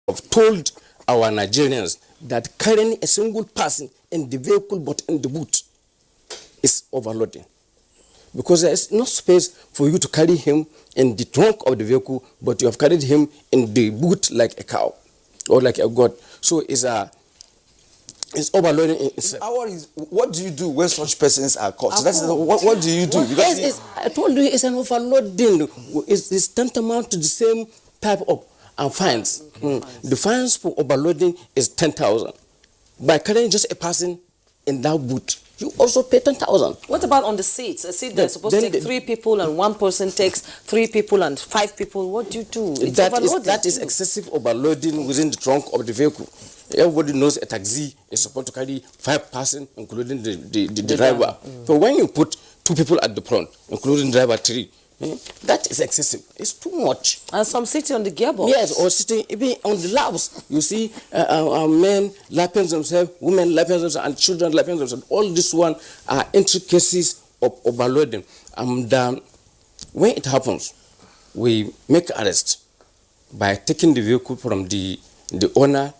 have told our Nigerians that carrying a single person in the vehicle but in the boot is overloading. Because there is no space for you to carry him in the trunk of the vehicle, but you have carried him in the boot like a cow or like a goat. So it's overloading itself. What do you do when such persons are caught? What do you do? Because I told you it's an overloading. It's tantamount to the same type of fines. The fines for overloading is 10,000. By carrying just a person in that boot, you also pay 10,000. What about on the seats? A seat that's supposed to take 3 people and one person takes 3 people and 5 people. What do you do? That is excessive overloading within the trunk of the vehicle. Everybody knows a taxi is supposed to carry 5 persons, including the driver. So when you put 2 people at the front, including driver 3, that is excessive. It's too much. And some sitting on the gearbox. Yes, or sitting even on the laps. You see men lapping themselves, women lapping themselves, and children lapping themselves. All this one are intricacies of overloading. And when it happens, we make arrest by taking the vehicle from the owner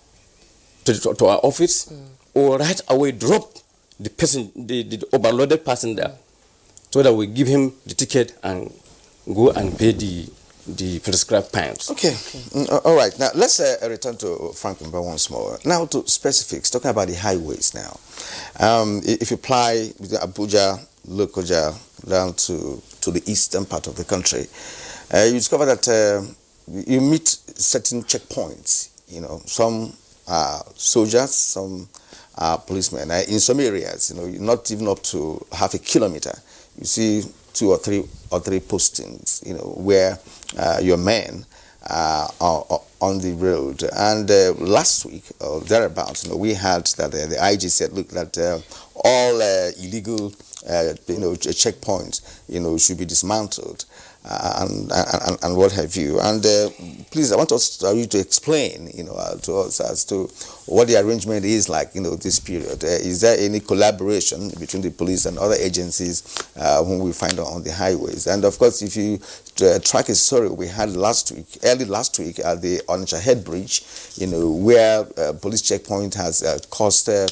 to our office, or right away drop the person, the overloaded person there, so that we give him the ticket and go and pay the prescribed fines. Okay. All right. Now let's return to Frank Mba once more. Now to specifics. Talking about the highways now. If you fly with Abuja, Lokoja down to the eastern part of the country, you discover that you meet certain checkpoints. You know, some soldiers, some policemen. In some areas, you know, not even up to half a kilometer, you see 2 or 3 postings, you know, where your men are on the road. And last week, or thereabouts, you know, we had that the IG said, look, that all illegal, checkpoints, you know, should be dismantled. And what have you. And please, I want you to explain, you know, to us as to what the arrangement is like, you know, this period. Is there any collaboration between the police and other agencies whom we find on the highways? And of course, if you track a story we had early last week at the Onitsha Head Bridge, you know, where police checkpoint has caused a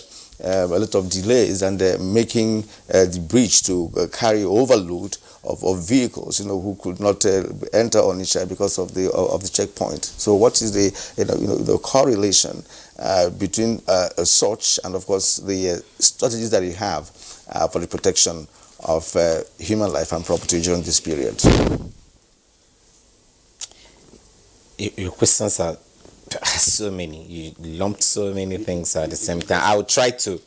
lot of delays and making the bridge to carry overload of vehicles, you know, who could not enter Onitsha because of the checkpoint. So, what is the correlation between such and, of course, the strategies that you have for the protection of human life and property during this period? Your questions are so many. You lumped so many things at the same time. I will try to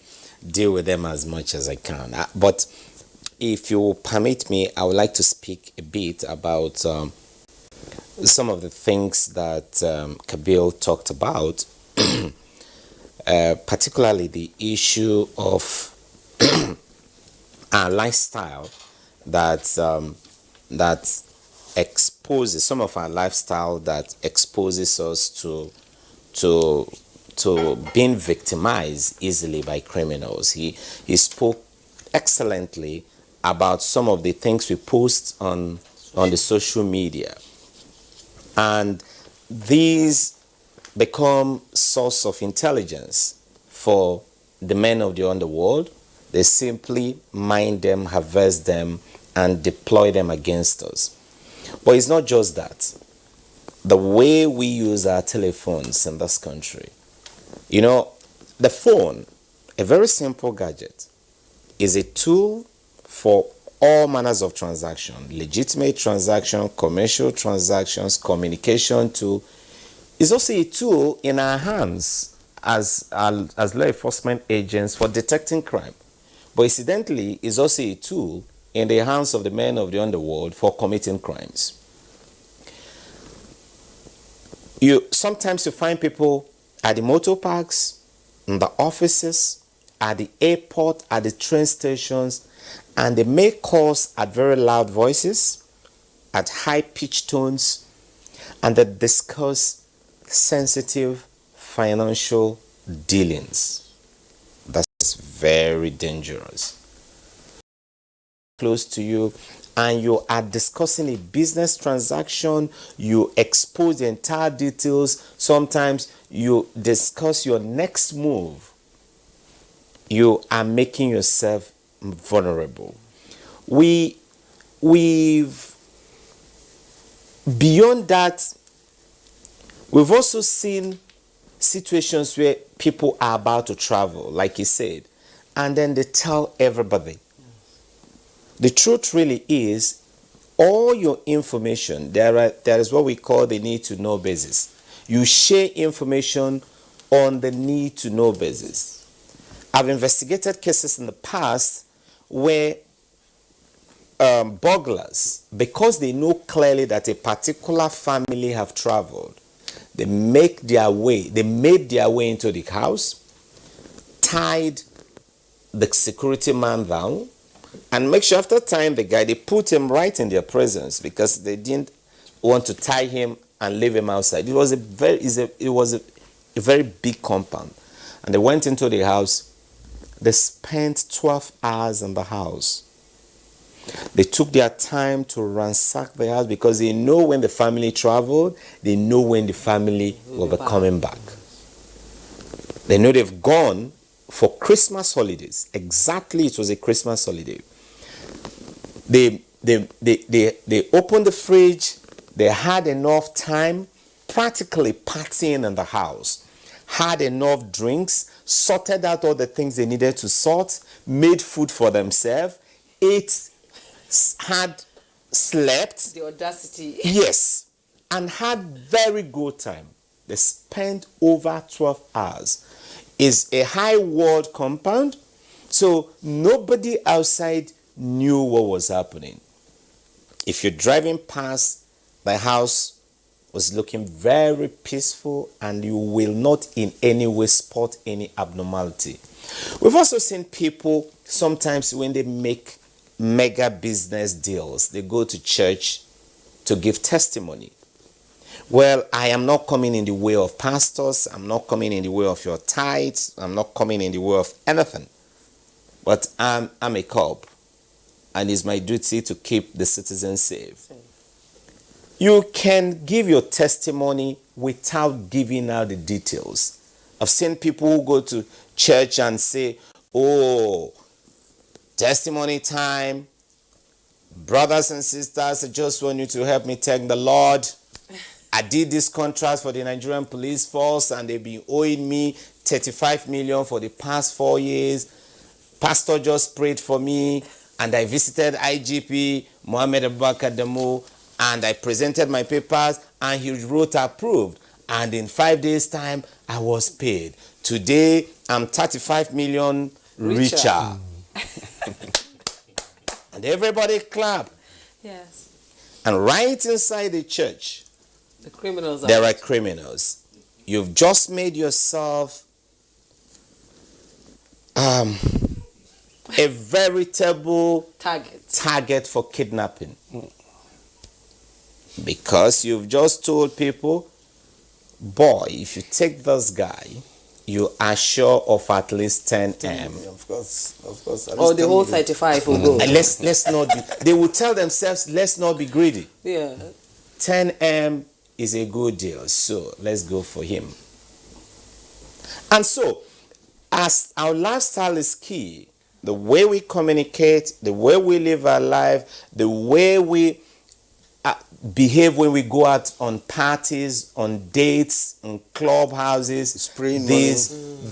deal with them as much as I can, but if you permit me, I would like to speak a bit about some of the things that Kabil talked about, particularly the issue of our lifestyle that exposes some of our lifestyle that exposes us to being victimized easily by criminals. He spoke excellently about some of the things we post on the social media, and these become source of intelligence for the men of the underworld. They simply mine them, harvest them, and deploy them against us. But it's not just that. The way we use our telephones in this country, you know, the phone, a very simple gadget, is a tool for all manners of transaction, legitimate transaction, commercial transactions, communication tool. Is also a tool in our hands as law enforcement agents for detecting crime. But incidentally, is also a tool in the hands of the men of the underworld for committing crimes. Sometimes you find people at the motor parks, in the offices, at the airport, at the train stations, and they make calls at very loud voices, at high-pitched tones, and they discuss sensitive financial dealings. That's very dangerous. Close to you, and you are discussing a business transaction, you expose the entire details, sometimes you discuss your next move, you are making yourself vulnerable. We've beyond that, we've also seen situations where people are about to travel, like you said, and then they tell everybody. The truth really is, all your information, there is what we call the need to know basis. You share information on the need to know basis. I've investigated cases in the past where burglars, because they know clearly that a particular family have traveled, they made their way into the house, tied the security man down, and make sure after tying the guy, they put him right in their presence because they didn't want to tie him and leave him outside. It was a very big compound, and they went into the house. They spent 12 hours in the house. They took their time to ransack the house because they know when the family traveled, they know when the family will be coming back. They know they've gone for Christmas holidays. Exactly, it was a Christmas holiday. They opened the fridge. They had enough time, practically partying in the house. Had enough drinks, sorted out all the things they needed to sort, made food for themselves, ate, had slept. The audacity. Yes, and had very good time. They spent over 12 hours. It's a high-walled compound, so nobody outside knew what was happening. If you're driving past, the house was looking very peaceful and you will not in any way spot any abnormality. We've also seen people sometimes when they make mega business deals, they go to church to give testimony. Well, I am not coming in the way of pastors. I'm not coming in the way of your tithes. I'm not coming in the way of anything. But I'm a cop, and it's my duty to keep the citizens safe. You can give your testimony without giving out the details. I've seen people who go to church and say, oh, testimony time. Brothers and sisters, I just want you to help me thank the Lord. I did this contract for the Nigerian police force and they've been owing me 35 million for the past 4 years. Pastor just prayed for me and I visited IGP Mohammed Abubakar Damo and I presented my papers and he wrote approved. And in 5 days' time, I was paid. Today, I'm 35 million richer. And everybody clap. Yes. And right inside the church, The criminals there are criminals. You've just made yourself a veritable target for kidnapping. Because you've just told people, boy, if you take this guy, you are sure of at least 10 M. Of course. Or the whole 35 will go. And let's not be, they will tell themselves, let's not be greedy. Yeah. 10 M is a good deal, so let's go for him. And so, as our lifestyle is key, the way we communicate, the way we live our life, the way we behave when we go out on parties, on dates, in clubhouses,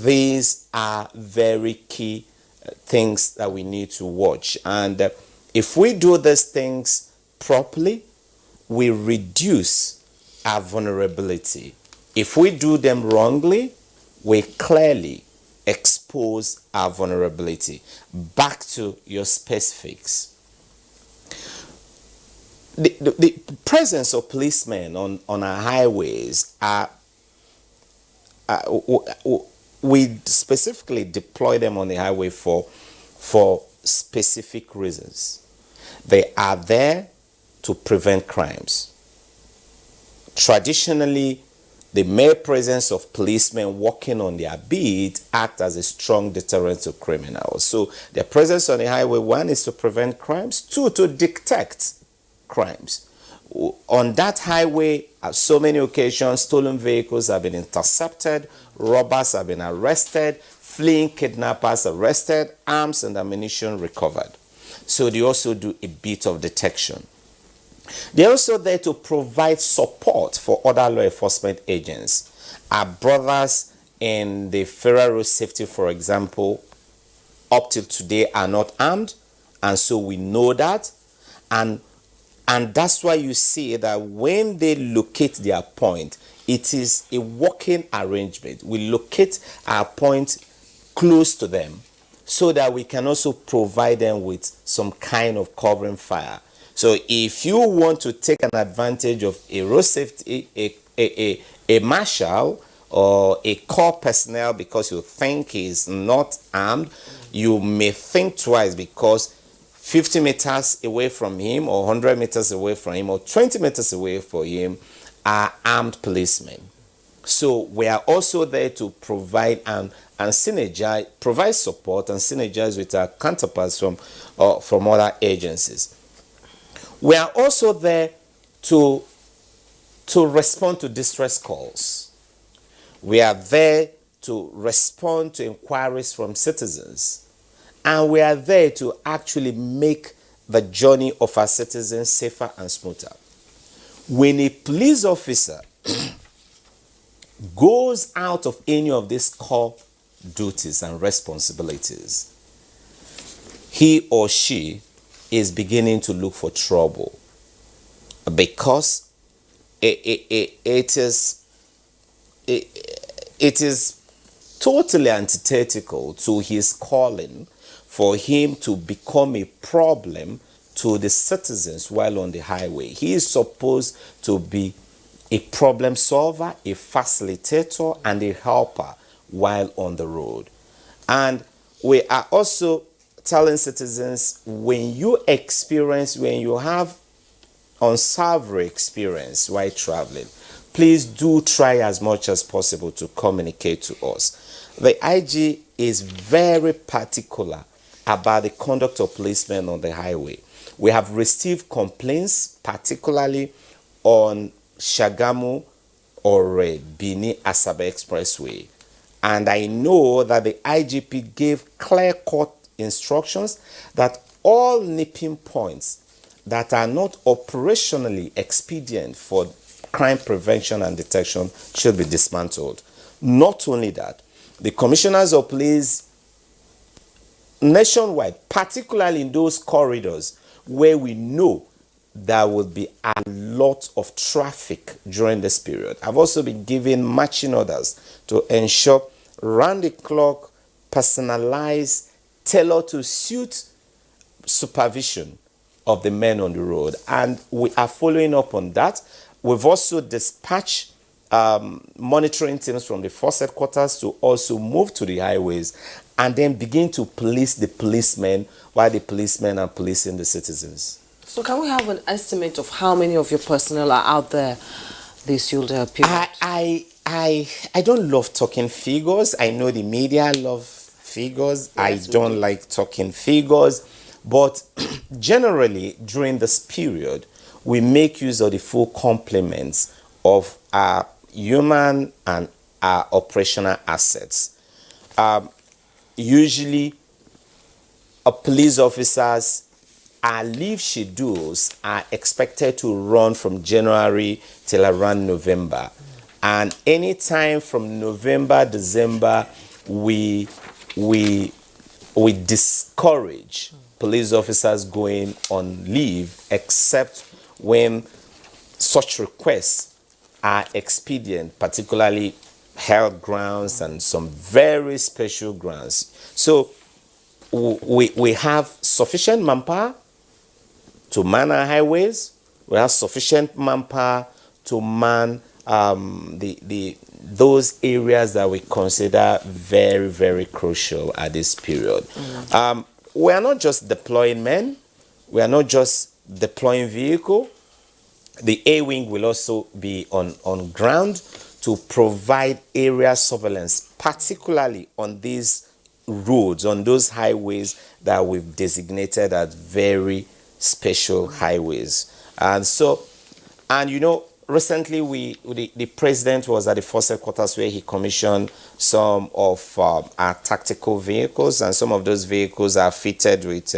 these are very key things that we need to watch. And if we do these things properly, we reduce our vulnerability. If we do them wrongly, we clearly expose our vulnerability. Back to your specifics. The presence of policemen on our highways we specifically deploy them on the highway for specific reasons. They are there to prevent crimes. Traditionally, the mere presence of policemen working on their beat act as a strong deterrent to criminals. So their presence on the highway, one, is to prevent crimes, two, to detect crimes. On that highway, at so many occasions, stolen vehicles have been intercepted, robbers have been arrested, fleeing kidnappers arrested, arms and ammunition recovered. So they also do a bit of detection. They're also there to provide support for other law enforcement agents. Our brothers in the Federal Road Safety, for example, up till today are not armed, and so we know that. And that's why you see that when they locate their point, it is a working arrangement. We locate our point close to them so that we can also provide them with some kind of covering fire. So if you want to take an advantage of a road safety, a marshal or a corps personnel because you think he's not armed, you may think twice, because 50 meters away from him, or 100 meters away from him, or 20 meters away from him are armed policemen. So we are also there to provide and synergize, provide support and synergize with our counterparts from other agencies. We are also there to respond to distress calls. We are there to respond to inquiries from citizens. And we are there to actually make the journey of our citizens safer and smoother. When a police officer goes out of any of these core duties and responsibilities, he or she is beginning to look for trouble, because it is totally antithetical to his calling for him to become a problem to the citizens while on the highway. He is supposed to be a problem solver, a facilitator, and a helper while on the road. And we are also telling citizens, when you have unsavory experience while traveling, please do try as much as possible to communicate to us. The IG is very particular about the conduct of policemen on the highway. We have received complaints, particularly on Shagamu or Bini Asaba Expressway. And I know that the IGP gave clear-cut instructions that all nipping points that are not operationally expedient for crime prevention and detection should be dismantled. Not only that, the commissioners of police nationwide, particularly in those corridors where we know there will be a lot of traffic during this period, I've also been given marching orders to ensure round-the-clock, personalized, tailored to suit supervision of the men on the road. And we are following up on that. We've also dispatched monitoring teams from the force headquarters to also move to the highways and then begin to police the policemen while the policemen are policing the citizens. So can we have an estimate of how many of your personnel are out there this period? I don't love talking figures. I know the media love figures. Yes, I don't like talking figures. But generally, during this period, we make use of the full complements of our human and our operational assets. Usually, police officers, our leave schedules are expected to run from January till around November. And anytime from November, December, we discourage police officers going on leave, except when such requests are expedient, particularly health grounds and some very special grounds. So we have sufficient manpower to man our highways. We have sufficient manpower to man those areas that we consider very, very crucial at this period. We are not just deploying men. We are not just deploying vehicle. The A-Wing will also be on ground to provide area surveillance, particularly on these roads, on those highways that we've designated as very special highways. And so, and you know, recently the president was at the force headquarters where he commissioned some of our tactical vehicles, and some of those vehicles are fitted with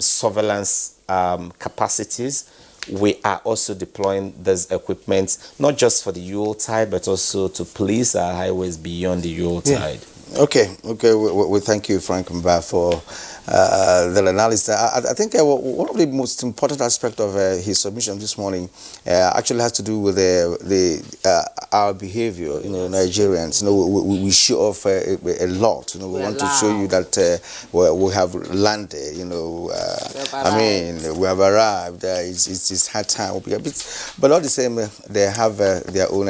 surveillance capacities. We are also deploying this equipment not just for the Yuletide, but also to police our highways beyond the Yuletide. Okay. We thank you, Frank Mba, for the analysis. I think one of the most important aspects of his submission this morning actually has to do with our behavior. You know, Nigerians. You know, we show off a lot. You know, we want to show you that we have landed. You know, I mean, we have arrived. It's hard time, but all the same, they have their own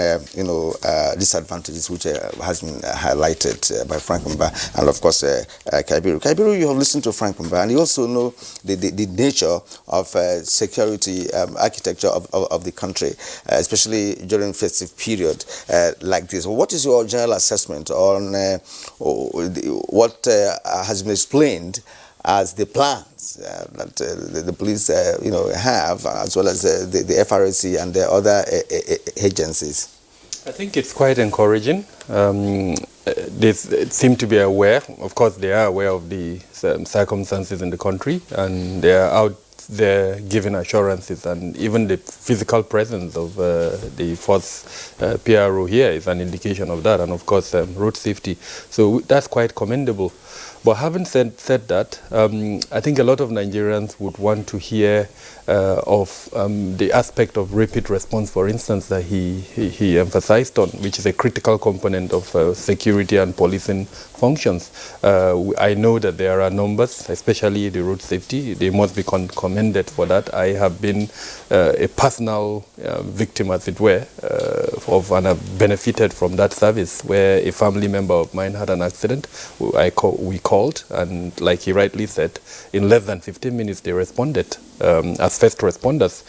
disadvantages, which has been highlighted by Frank Mba and of course Kaibiru. Kaibiru, you have listened to Frank Mba, and you also know the nature of security architecture of the country, especially during festive period like this. What is your general assessment on what has been explained as the plans that the police have, as well as the FRSC and the other agencies? I think it's quite encouraging. They seem to be aware. Of course, they are aware of the circumstances in the country, and they are out there giving assurances. And even the physical presence of the fourth PRO here is an indication of that. And of course, road safety. So that's quite commendable. But having said that, I think a lot of Nigerians would want to hear of the aspect of rapid response, for instance, that he emphasized on, which is a critical component of security and policing functions. I know that there are numbers, especially the road safety. They must be commended for that. I have been a personal victim, as it were, and I've benefited from that service, where a family member of mine had an accident. We called, and like he rightly said, in less than 15 minutes they responded as first responders.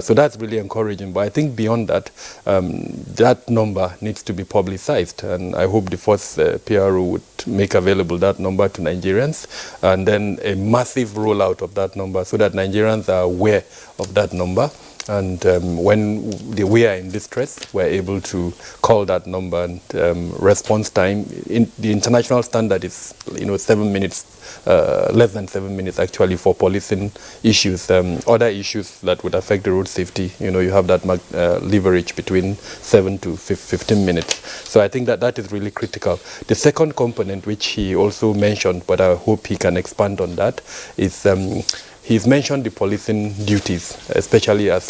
So that's really encouraging. But I think beyond that, that number needs to be publicized, and I hope the first PRO would make available that number to Nigerians, and then a massive rollout of that number so that Nigerians are aware of that number. And when we are in distress, we're able to call that number, and response time, the international standard is 7 minutes, less than 7 minutes actually, for policing issues. Other issues that would affect the road safety, you have that leverage between 7 to 15 minutes. So I think that is really critical. The second component, which he also mentioned, but I hope he can expand on that, is he's mentioned the policing duties, especially as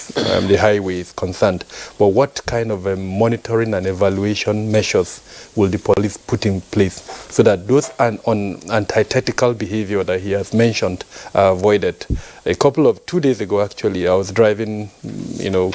the highway is concerned. But what kind of monitoring and evaluation measures will the police put in place so that those antithetical behavior that he has mentioned are avoided? 2 days ago, actually, I was driving,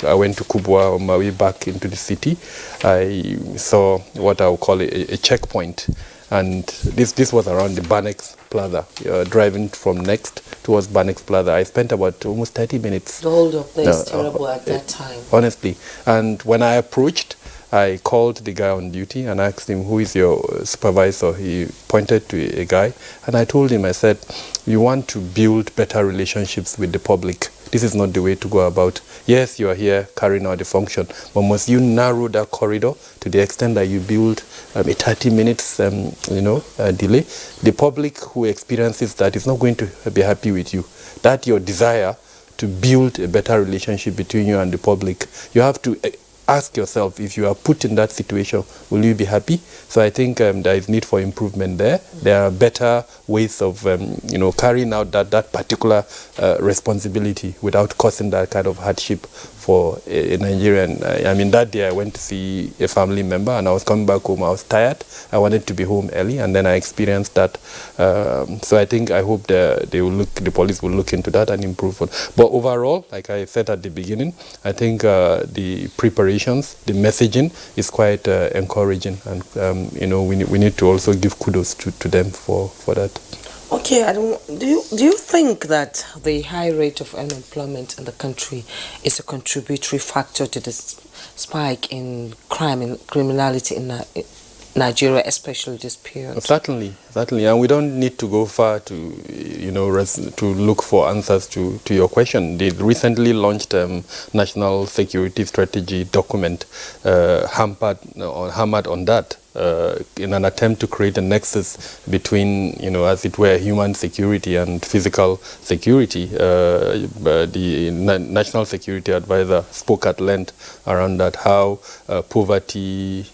I went to Kubwa on my way back into the city. I saw what I would call a checkpoint. And this was around the Banex Plaza, driving from Next towards Banex Plaza. I spent about almost 30 minutes. The hold up there is terrible at that time. Honestly. And when I approached, I called the guy on duty and asked him, who is your supervisor? He pointed to a guy. And I told him, I said, you want to build better relationships with the public. This is not the way to go about. Yes, you are here carrying out the function, but must you narrow that corridor to the extent that you build a 30 minutes delay? The public who experiences that is not going to be happy with you. That your desire to build a better relationship between you and the public, you have to ask yourself, if you are put in that situation, will you be happy? So I think there is need for improvement there. There are better ways of carrying out that particular responsibility without causing that kind of hardship for a Nigerian. I mean, that day I went to see a family member and I was coming back home. I was tired. I wanted to be home early, and then I experienced that. So I think, I hope the police will look into that and improve on. But overall, like I said at the beginning, I think the preparations, the messaging is quite encouraging, and we need to also give kudos to them for that. Okay, I don't. Do you think that the high rate of unemployment in the country is a contributory factor to the spike in crime and criminality in Nigeria, especially this period? Certainly, and we don't need to go far to, to look for answers to your question. The recently launched national security strategy document hammered on that. In an attempt to create a nexus between, as it were, human security and physical security. The National Security Advisor spoke at length around that, how poverty,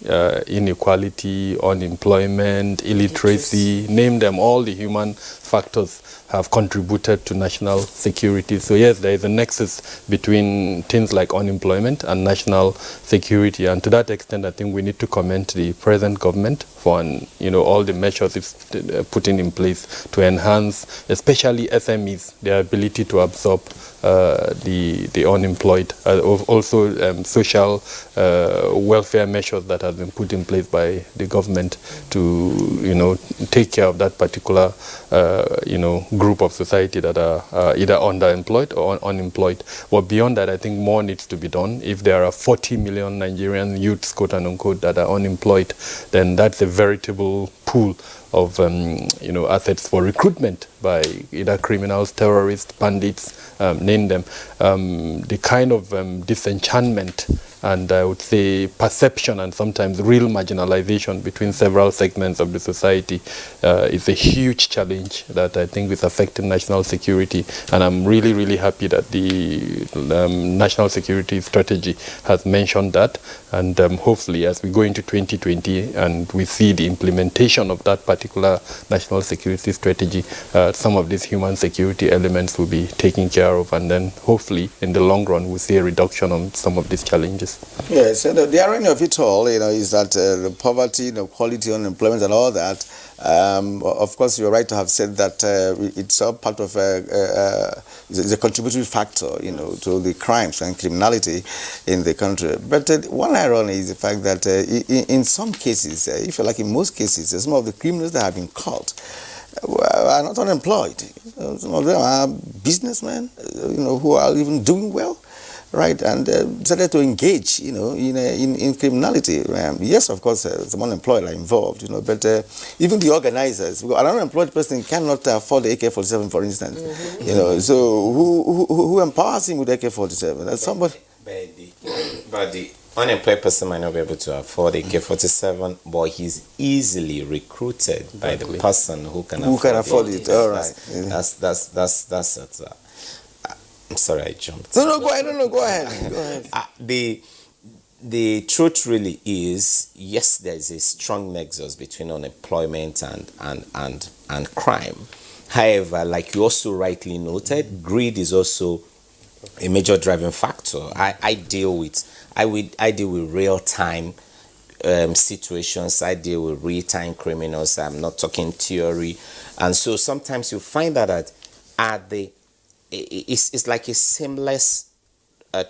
inequality, unemployment, illiteracy, name them, all the human factors have contributed to national security. So yes, there is a nexus between things like unemployment and national security, and to that extent I think we need to commend the present government for all the measures it's putting in place to enhance, especially SMEs, their ability to absorb the unemployed. Also social welfare measures that have been put in place by the government to take care of that particular group of society that are either underemployed or unemployed. But beyond that, I think more needs to be done. If there are 40 million Nigerian youths, quote unquote, that are unemployed, then that's a veritable pool of assets for recruitment by either criminals, terrorists, bandits, name them. The kind of disenchantment and I would say perception and sometimes real marginalization between several segments of the society is a huge challenge that I think is affecting national security. And I'm really, really happy that the national security strategy has mentioned that. And hopefully as we go into 2020 and we see the implementation of that particular national security strategy, some of these human security elements will be taken care of. And then hopefully in the long run we'll see a reduction on some of these challenges. Yes, and the irony of it all, is that the poverty, quality, unemployment, and all that. Of course, you're right to have said that it's all part of it's a contributory factor, to the crimes and criminality in the country. But one irony is the fact that in some cases, if you like, in most cases, some of the criminals that have been caught are not unemployed. Some of them are businessmen, who are even doing well. Right, and started to engage, in criminality. Yes, of course, some unemployed are involved, but even the organizers, an unemployed person cannot afford the AK-47, for instance. So who empowers him with AK-47? That's somebody. But the unemployed person might not be able to afford AK-47, but he's easily recruited by the person who can afford it. All right. That's it. I'm sorry, I jumped. No, go ahead. No, go ahead. The truth really is, yes, there is a strong nexus between unemployment and crime. However, like you also rightly noted, greed is also a major driving factor. I deal with real-time situations. I deal with real-time criminals. I'm not talking theory. And so sometimes you find that it's like a seamless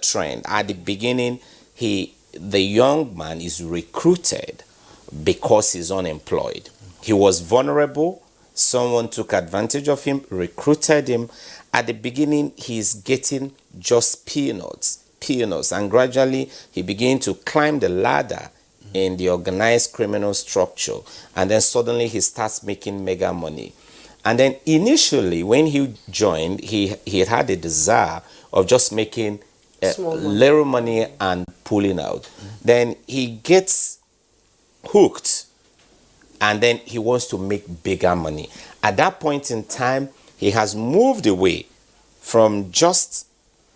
trend. At the beginning, the young man is recruited because he's unemployed. He was vulnerable. Someone took advantage of him, recruited him. At the beginning, he's getting just peanuts, and gradually he begins to climb the ladder in the organized criminal structure, and then suddenly he starts making mega money. And then initially, when he joined, he had a desire of just making little money and pulling out. Then he gets hooked, and then he wants to make bigger money. At that point in time, he has moved away from just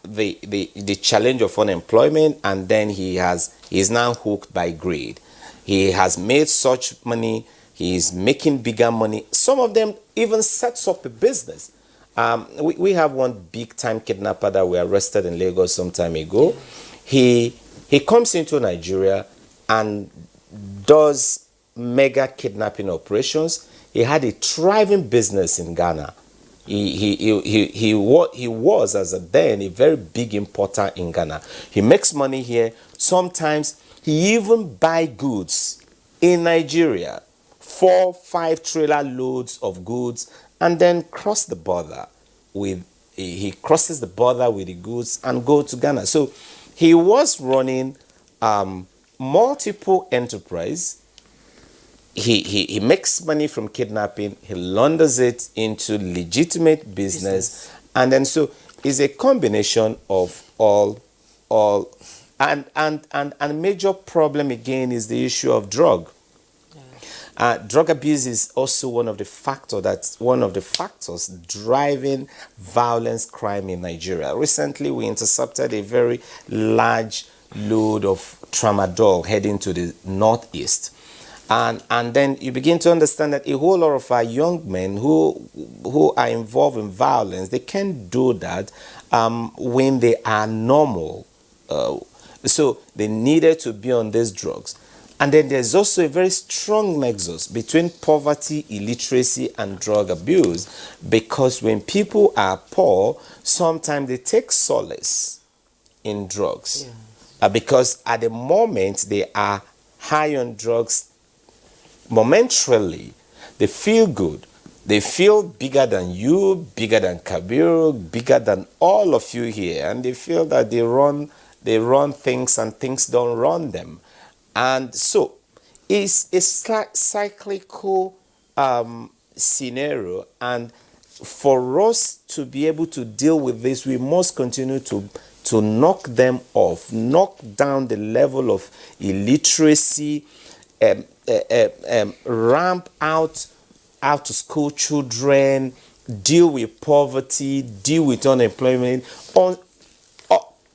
the challenge of unemployment, and then he is now hooked by greed. He has made such money. He is making bigger money. Some of them even sets up a business. We have one big-time kidnapper that we arrested in Lagos some time ago. He comes into Nigeria and does mega kidnapping operations. He had a thriving business in Ghana. He was as then a very big importer in Ghana. He makes money here. Sometimes he even buy goods in Nigeria, 4-5 trailer loads of goods, and then cross the border with, he crosses the border with the goods and go to Ghana. So he was running multiple enterprise. He makes money from kidnapping, he launders it into legitimate business. And then so it's a combination of all and major problem again is the issue of drug. Drug abuse is also one of the factors driving violence crime in Nigeria. Recently, we intercepted a very large load of tramadol heading to the northeast. And then you begin to understand that a whole lot of our young men who are involved in violence, they can't do that when they are normal. So they needed to be on these drugs. And then there's also a very strong nexus between poverty, illiteracy, and drug abuse, because when people are poor, sometimes they take solace in drugs. Because at the moment they are high on drugs, momentarily, they feel good. They feel bigger than you, bigger than Kabir, bigger than all of you here, and they feel that they run things and things don't run them. And so it's a cyclical scenario, and for us to be able to deal with this, we must continue to knock them off, knock down the level of illiteracy, ramp out to school children, deal with poverty, deal with unemployment.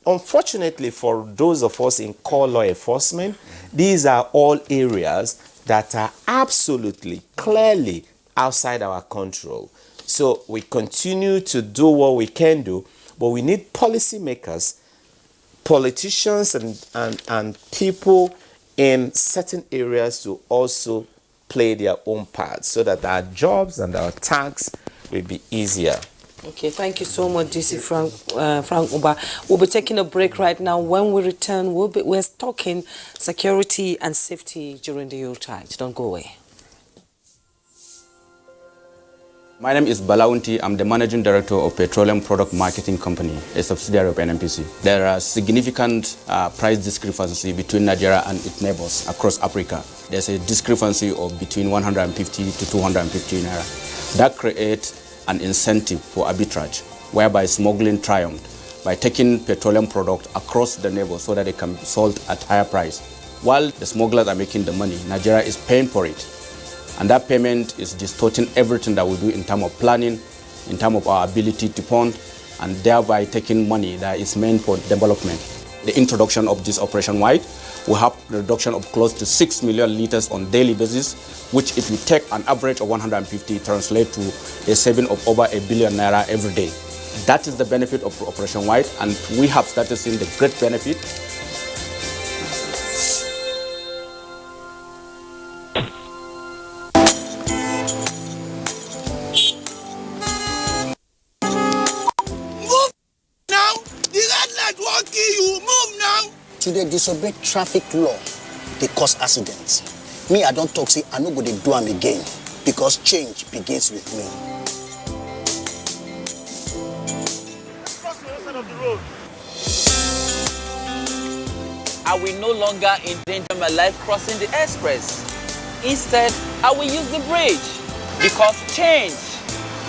Unfortunately, for those of us in core law enforcement, these are all areas that are absolutely, clearly outside our control. So we continue to do what we can do, but we need policymakers, politicians, and people in certain areas to also play their own part so that our jobs and our tasks will be easier. Okay, thank you so much, DC Frank Uba. We'll be taking a break right now. When we return, we're talking security and safety during the Yuletide. Don't go away. My name is Balaunti. I'm the Managing Director of Petroleum Product Marketing Company, a subsidiary of NNPC. There are significant price discrepancy between Nigeria and its neighbors across Africa. There's a discrepancy of between 150 to 250 naira. That creates an incentive for arbitrage, whereby smuggling triumphed by taking petroleum product across the neighbor so that they can be sold at higher price. While the smugglers are making the money, Nigeria is paying for it. And that payment is distorting everything that we do in terms of planning, in terms of our ability to fund, and thereby taking money that is meant for development. The introduction of this Operation White will have a reduction of close to 6 million liters on daily basis, which if you take an average of 150, translate to a saving of over 1 billion naira every day. That is the benefit of Operation White, and we have started seeing the great benefit. To they disobey traffic law, they cause accidents. Me, I don't talk, say, I no go dey do am again, because change begins with me. Cross the other side of the road. I will no longer endanger my life crossing the express. Instead, I will use the bridge, because change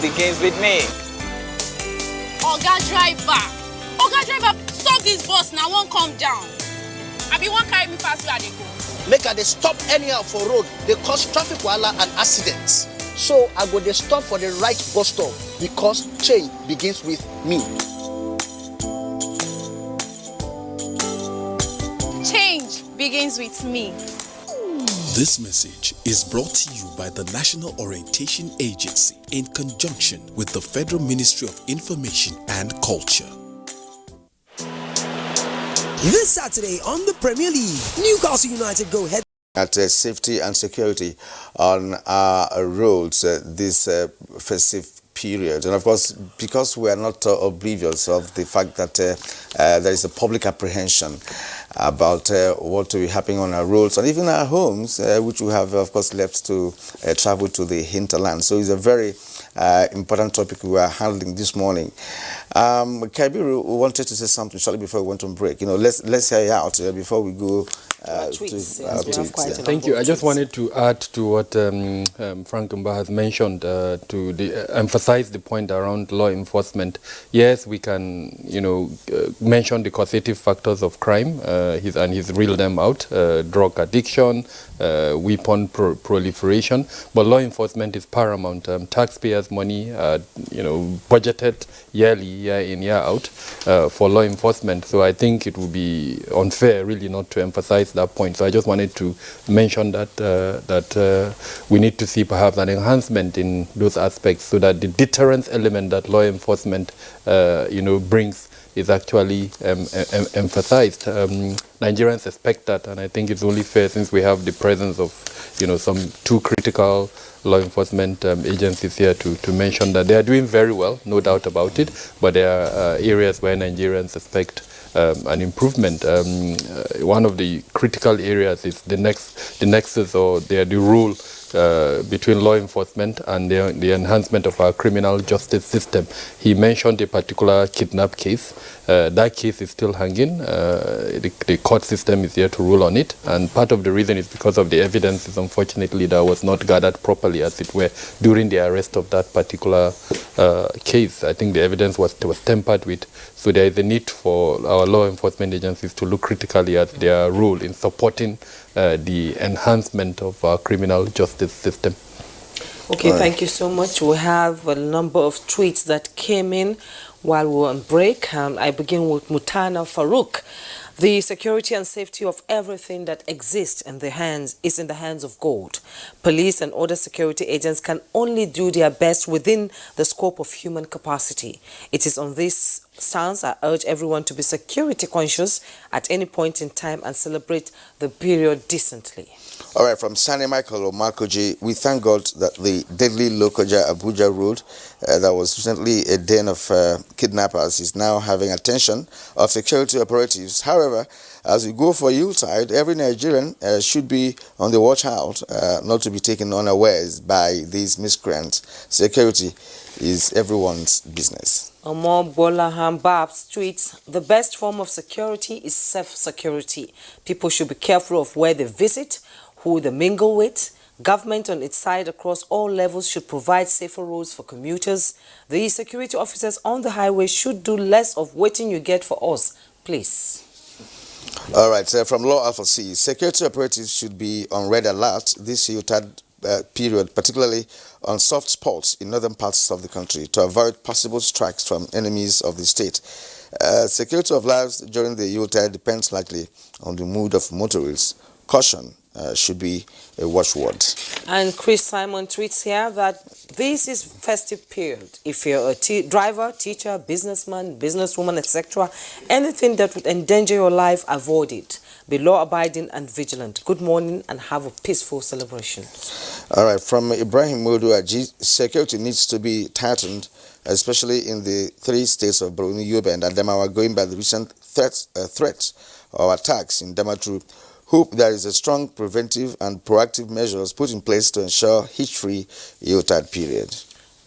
begins with me. Oga driver, stop this bus now, won't come down. I be one carry me pass where I dey go. Make I dey stop anyhow for road, they cause traffic wahala and accidents. So I go dey stop for the right bus stop, because change begins with me. Change begins with me. This message is brought to you by the National Orientation Agency in conjunction with the Federal Ministry of Information and Culture. This Saturday on the Premier League, Newcastle United go head at safety and security on our roads this festive period. And of course, because we are not oblivious of the fact that there is a public apprehension about what will be happening on our roads and even our homes, which we have, of course, left to travel to the hinterland. So it's a very important topic we are handling this morning. Kabiru wanted to say something shortly before we went on break. Let's hear you out before we go tweets. Thank you. I just wanted to add to what Frank Mba has mentioned to emphasize the point around law enforcement. Yes, we can, mention the causative factors of crime, and he's reeled them out: drug addiction, weapon proliferation. But law enforcement is paramount. Taxpayers' money, budgeted yearly, year in, year out, for law enforcement. So I think it would be unfair, really, not to emphasize that point. So I just wanted to mention that we need to see perhaps an enhancement in those aspects, so that the deterrence element that law enforcement, brings is actually emphasized. Nigerians expect that, and I think it's only fair, since we have the presence of, some two critical law enforcement agencies here, to mention that they are doing very well, no doubt about it, but there are areas where Nigerians expect an improvement. One of the critical areas is the nexus, or the rule between law enforcement and the enhancement of our criminal justice system. He mentioned a particular kidnap case. That case is still hanging. The court system is here to rule on it, and part of the reason is because of the evidence, unfortunately, that was not gathered properly, as it were, during the arrest of that particular case. I think the evidence was tampered with, so there is a need for our law enforcement agencies to look critically at their role in supporting the enhancement of our criminal justice system. Okay, thank you so much. We have a number of tweets that came in while we were on break. I begin with Mutana Farouk. The security and safety of everything that exists is in the hands of God. Police and other security agents can only do their best within the scope of human capacity. It is on this stance I urge everyone to be security conscious at any point in time and celebrate the period decently. All right, from Sani Michael or Marco J, we thank God that the deadly Lokoja Abuja road that was recently a den of kidnappers is now having attention of security operatives. However, as we go for Yuletide, every Nigerian should be on the watch out, not to be taken unawares by these miscreants. Security is everyone's business. Omar Bolaham Babs tweets, the best form of security is self-security. People should be careful of where they visit, who they mingle with. Government on its side across all levels should provide safer roads for commuters. The security officers on the highway should do less of waiting you get for us, please. All right, from Law Alpha C, security operatives should be on red alert this Yuletide period, particularly on soft spots in northern parts of the country, to avoid possible strikes from enemies of the state. Security of lives during the Yuletide depends largely on the mood of motorists. Caution should be a watchword. And Chris Simon tweets here that this is festive period. If you're a driver, teacher, businessman, businesswoman, etc., anything that would endanger your life, avoid it. Be law-abiding and vigilant. Good morning and have a peaceful celebration. All right, from Ibrahim Modu Aji, security needs to be tightened, especially in the 3 states of Borno, Yobe, and Adamawa, going by the recent threats or attacks in Damaturu. Hope there is a strong preventive and proactive measures put in place to ensure hitch-free Yuletide period.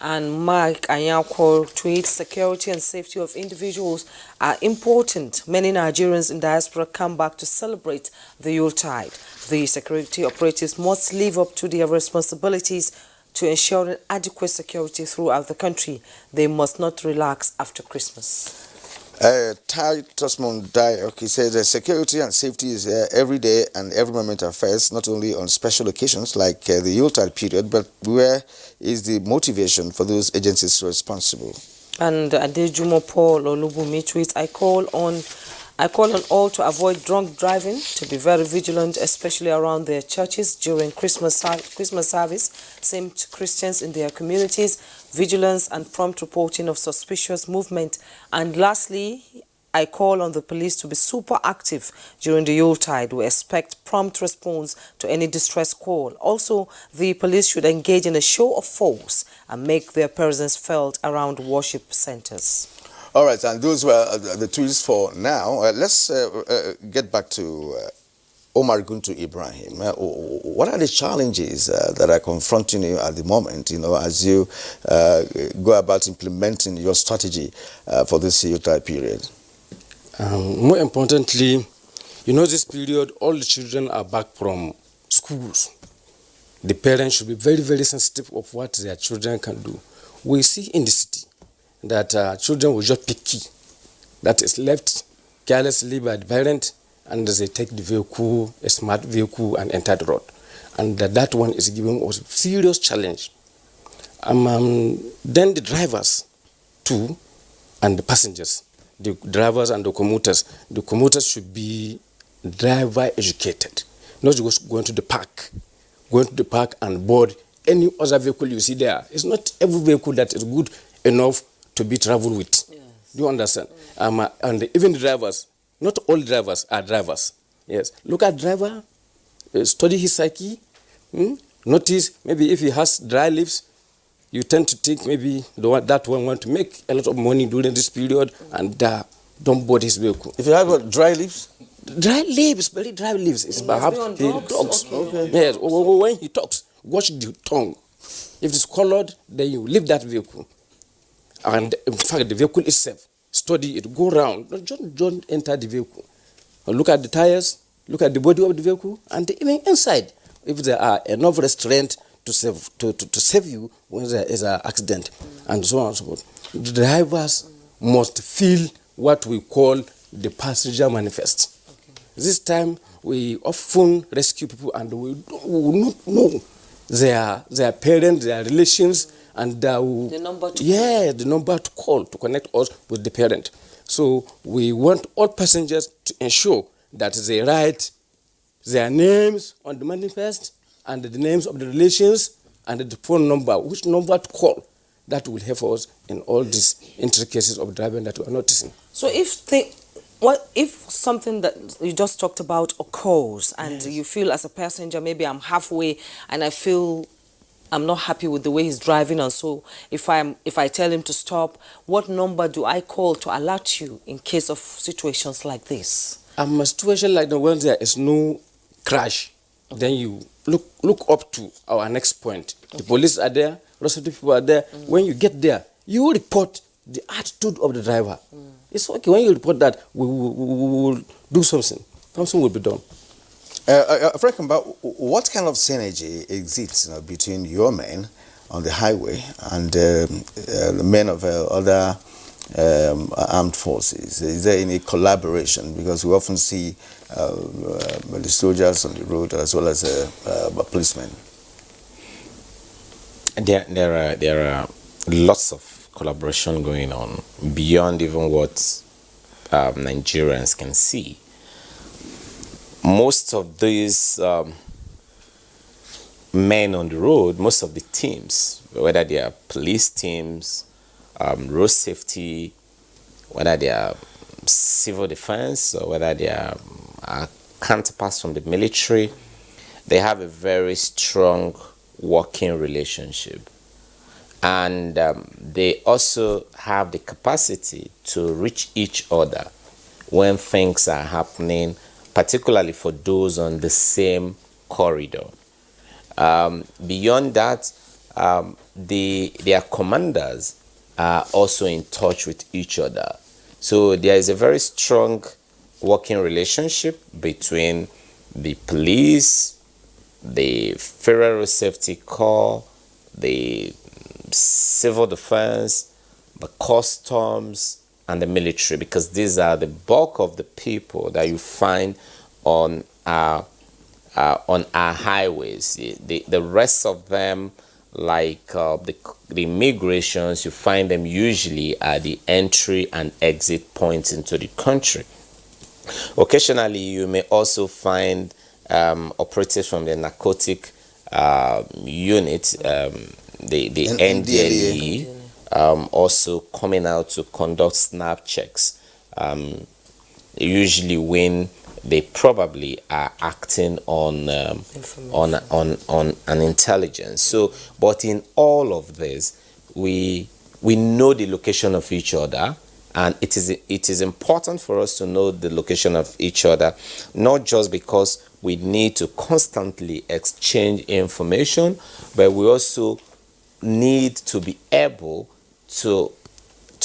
And Mike Anyako tweets, security and safety of individuals are important. Many Nigerians in diaspora come back to celebrate the Yuletide. The security operatives must live up to their responsibilities to ensure adequate security throughout the country. They must not relax after Christmas. Titus Mondayok, he says security and safety is every day and every moment affairs, not only on special occasions like the Yuletide period, but where is the motivation for those agencies responsible? And Adejumo Paul Olubumi tweets, I call on all to avoid drunk driving, to be very vigilant, especially around their churches during Christmas service, same to Christians in their communities, vigilance and prompt reporting of suspicious movement. And lastly, I call on the police to be super active during the Yuletide. We expect prompt response to any distress call. Also, the police should engage in a show of force and make their presence felt around worship centers. All right, and those were the tweets for now. Let's get back to Omar Guntu Ibrahim, what are the challenges that are confronting you at the moment, as you go about implementing your strategy for this youth period? More importantly, this period, all the children are back from schools. The parents should be very, very sensitive of what their children can do. We see in the city that children will just pick key that is left carelessly by the parent, and they take the vehicle, a smart vehicle, and enter the road. And that one is giving us a serious challenge. Then the drivers too, and the passengers, the drivers and the commuters. The commuters should be driver educated, not just going to the park and board any other vehicle you see there. It's not every vehicle that is good enough to be traveled with. Yes. Do you understand? And even the drivers, not all drivers are drivers. Yes. Look at driver, study his psyche. Notice maybe if he has dry lips, you tend to think maybe that one want to make a lot of money during this period, and don't board his vehicle. If you have dry lips? Dry lips, very dry lips. It's perhaps he talks. Okay. Yes, when he talks, watch the tongue. If it's colored, then you leave that vehicle. And in fact, the vehicle itself, study it, go around. Don't enter the vehicle. Look at the tires, look at the body of the vehicle, and even inside, if there are enough restraint to save you when there is an accident, and so on and so forth. The drivers must feel what we call the passenger manifest. Okay. This time, we often rescue people, and we will not know their parents, their relations, and the number to call to connect us with the parent. So we want all passengers to ensure that they write their names on the manifest and the names of the relations and the phone number, which number to call. That will help us in all these intricacies of driving that we are noticing. So if something that you just talked about occurs, and you feel as a passenger, maybe I'm halfway and I feel I'm not happy with the way he's driving, and so if I tell him to stop, what number do I call to alert you in case of situations like this? A situation like the one there is no crash, then you look up to our next point. Okay. The police are there, lots of people are there. When you get there, you report the attitude of the driver. It's okay. When you report that, we will do something. Something will be done. Frank, what kind of synergy exists between your men on the highway and the men of other armed forces? Is there any collaboration? Because we often see the soldiers on the road as well as policemen. There are lots of collaboration going on beyond even what Nigerians can see. Most of these men on the road, most of the teams, whether they are police teams, road safety, whether they are civil defense, or whether they are counterparts from the military, they have a very strong working relationship. And they also have the capacity to reach each other when things are happening, particularly for those on the same corridor. Beyond that, their commanders are also in touch with each other. So there is a very strong working relationship between the police, the Federal Safety Corps, the civil defense, the customs, and the military, because these are the bulk of the people that you find on our highways. The rest of them, like the immigrations, you find them usually at the entry and exit points into the country. Occasionally, you may also find operatives from the narcotic unit, the NDLE, also coming out to conduct snap checks, usually when they probably are acting on an intelligence. So, but in all of this, we know the location of each other, and it is important for us to know the location of each other, not just because we need to constantly exchange information, but we also need to be able to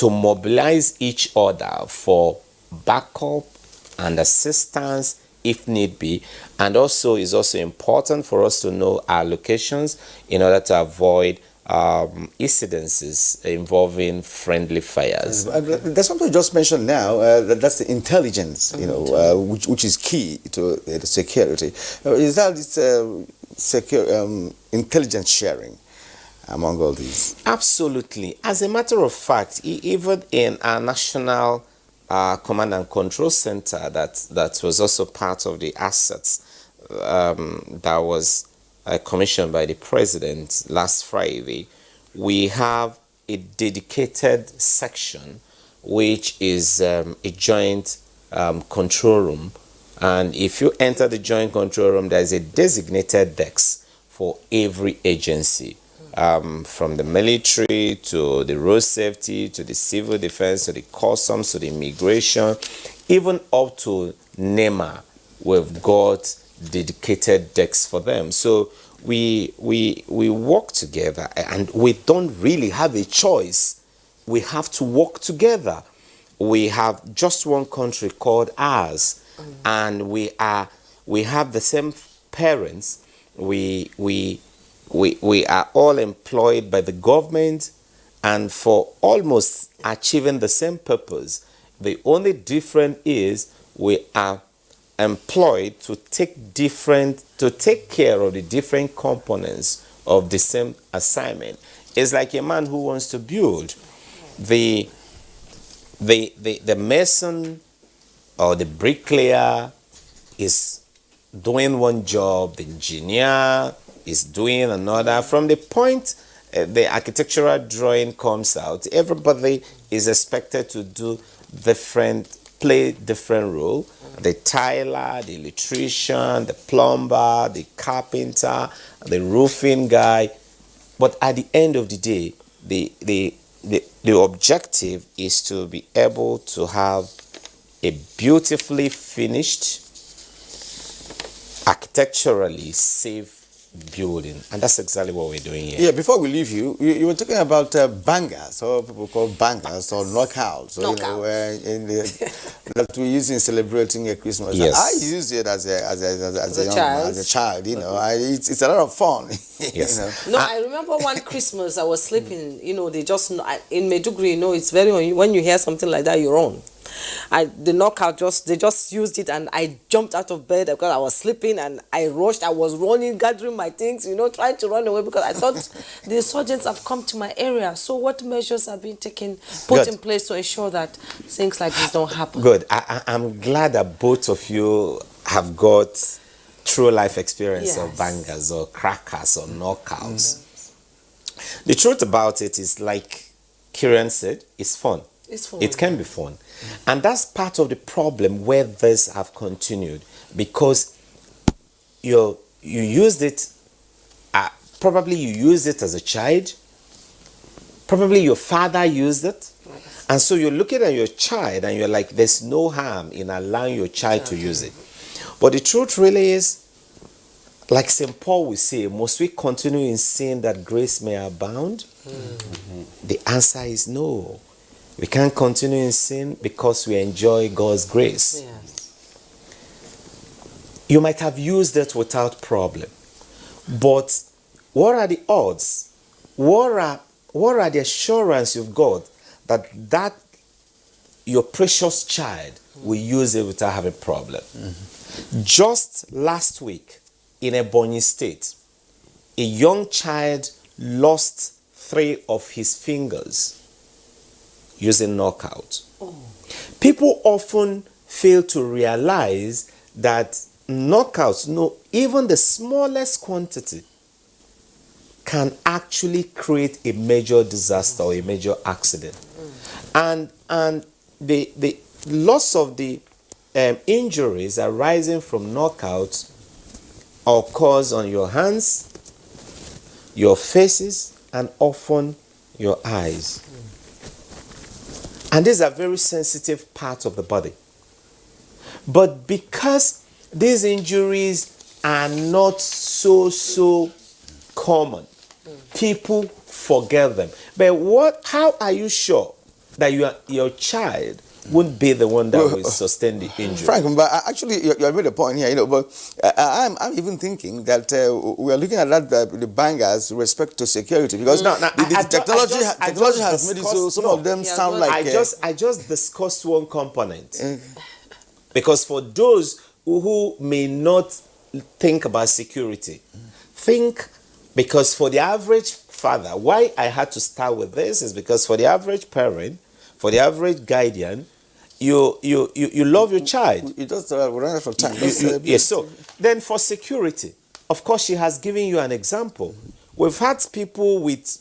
mobilize each other for backup and assistance if need be. And also it's also important for us to know our locations in order to avoid incidences involving friendly fires. There's something you just mentioned now, that's the intelligence, which is key to the security. Is that this intelligence sharing among all these? Absolutely. As a matter of fact, even in our national command and control center that was also part of the assets that was commissioned by the president last Friday, we have a dedicated section which is a joint control room. And if you enter the joint control room, there is a designated desk for every agency. From the military to the road safety to the civil defense to the customs to the immigration, even up to NEMA, we've got dedicated desks for them. So we work together, and we don't really have a choice. We have to work together. We have just one country called ours, and we have the same parents. We are all employed by the government and for almost achieving the same purpose. The only difference is we are employed to take care of the different components of the same assignment. It's like a man who wants to build. The mason or the bricklayer is doing one job, the engineer is doing another. From the point the architectural drawing comes out, everybody is expected to play different role. The tiler, the electrician, the plumber, the carpenter, the roofing guy. But at the end of the day, the objective is to be able to have a beautifully finished, architecturally safe building, and that's exactly what we're doing here. Yeah, before we leave you were talking about bangers, or people call bangers, or knockouts, that we use in celebrating a Christmas. Yes. I used it as a young man, as a child. It's a lot of fun. Yes. No, I remember one Christmas I was sleeping. They just in Maiduguri. It's very when you hear something like that, you run. The knockout they just used it, and I jumped out of bed because I was sleeping, and I rushed. I was running, gathering my things, trying to run away because I thought the insurgents have come to my area. So what measures have been put in place to ensure that things like this don't happen? Good. I'm glad that both of you have got true life experience of bangers or crackers or knockouts. The truth about it is, like Kieran said, it's fun. It's fun. It can be fun. And that's part of the problem where this have continued, because you used it, probably you used it as a child, probably your father used it, and so you're looking at your child and you're like, there's no harm in allowing your child to use it. But the truth really is, like St. Paul will say, must we continue in sin that grace may abound? The answer is no. We can't continue in sin because we enjoy God's grace. Yes. You might have used it without problem. But what are the odds? What are the assurance you've got that your precious child will use it without having a problem? Just last week in Ebonyi State, a young child lost 3 of his fingers using knockout. People often fail to realize that knockouts, even the smallest quantity, can actually create a major disaster or a major accident. And the loss of the injuries arising from knockouts occurs on your hands, your faces, and often your eyes. And these are very sensitive parts of the body. But because these injuries are not so common. People forget them. But how are you sure that your child won't be the one that will sustain the injury? Frank, but actually, you made a point here, but I'm even thinking that we are looking at that the bangers with respect to security, because the technology has made it so some of them sound like... I just discussed one component. Because for those who may not think about security, because for the average father, why I had to start with this is because for the average parent, for the average guardian, you love your child. You just run out of time. Yes, so then for security, of course, she has given you an example. We've had people with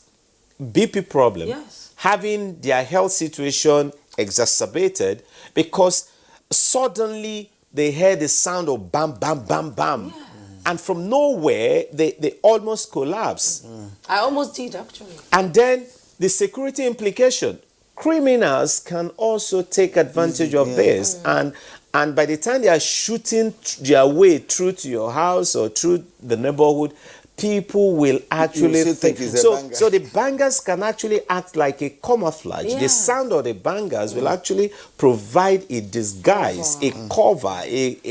BP problem having their health situation exacerbated because suddenly they heard the sound of bam, bam, bam, bam. Yeah. And from nowhere, they almost collapse. I almost did, actually. And then the security implication. Criminals can also take advantage of this. And by the time they are shooting their way through to your house or through the neighborhood, people will actually think. So the bangers can actually act like a camouflage. Yeah. The sound of the bangers will actually provide a disguise, a cover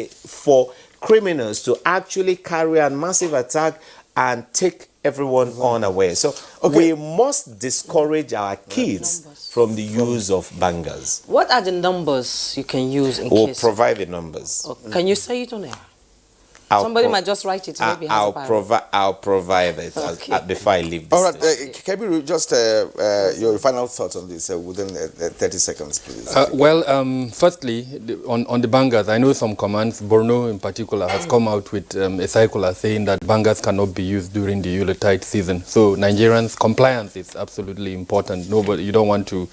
for criminals to actually carry a massive attack and take everyone unaware. So we must discourage our kids from the use of bangers. What are the numbers you can use in we'll case? We'll provide the numbers. Can you say it on air? Somebody might just write it. Maybe I'll provide it before I leave this. All right, Kabiru, just your final thoughts on this within 30 seconds, please. Firstly, on the bangers, I know some commands. Borno, in particular, has come out with a circular saying that bangers cannot be used during the Yuletide season. So Nigerians' compliance is absolutely important. You don't want to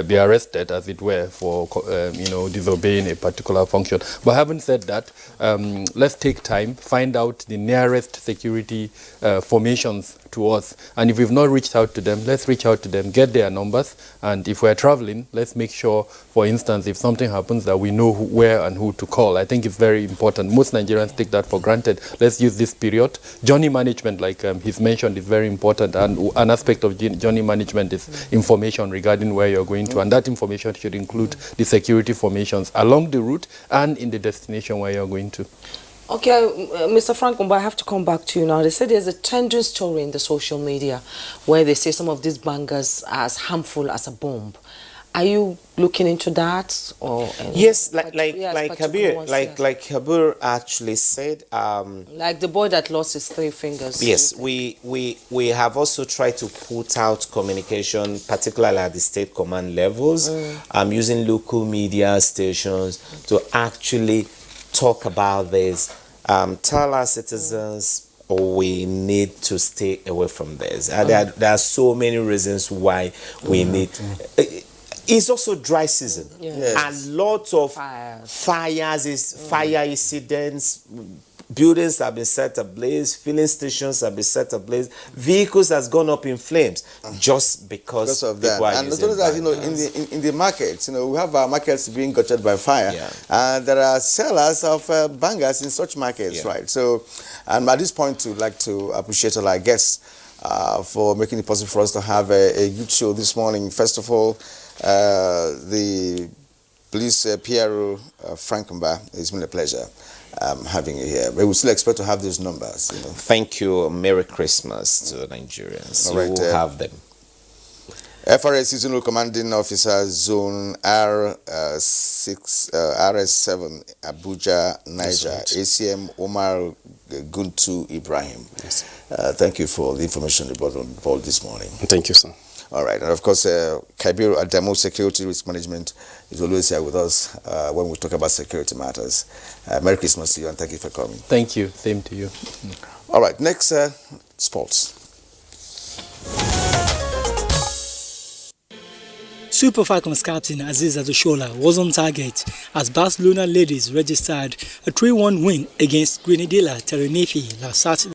be arrested, as it were, for disobeying a particular function. But having said that, let's take time. Find out the nearest security formations to us, and if we've not reached out to them, let's reach out to them, get their numbers, and if we're traveling, let's make sure, for instance, if something happens, that we know where and who to call. I think it's very important. Most Nigerians take that for granted. Let's use this period. Journey management, like he's mentioned, is very important, and an aspect of journey management is information regarding where you're going to, and that information should include the security formations along the route and in the destination where you're going to. Okay, Mr. Frankumba, I have to come back to you now. They say there's a trending story in the social media where they say some of these bangers are as harmful as a bomb. Are you looking into that? Or yes, like Kabir actually said. Like the boy that lost his 3 fingers. Yes, we have also tried to put out communication, particularly at the state command levels, using local media stations to actually talk about this, tell our citizens we need to stay away from this. There are so many reasons why we need. It's also dry season, and lots of fire incidents. Buildings have been set ablaze, filling stations have been set ablaze, vehicles has gone up in flames just because of that. And not only that, in the markets, we have our markets being gutted by fire, and there are sellers of bangers in such markets, right? So, and at this point, we'd like to appreciate all our guests for making it possible for us to have a good show this morning. First of all, the police PRO Frankumba, it's been a pleasure having you here. But we still expect to have those numbers. Thank you. Merry Christmas to Nigerians. All right, you will have them. FRA Seasonal Commanding Officer Zone RS7 Abuja, Niger, right. ACM Omar Guntu Ibrahim. Yes. Thank you for the information you brought on board this morning. Thank you, sir. All right, and of course, Kabiru Adamu, Security Risk Management, is always here with us when we talk about security matters. Merry Christmas to you, and thank you for coming. Thank you. Same to you. All right, next, sports. Super Falcons captain Aziz Adoshola was on target as Barcelona ladies registered a 3-1 win against Grenadilla Tenerife last Saturday.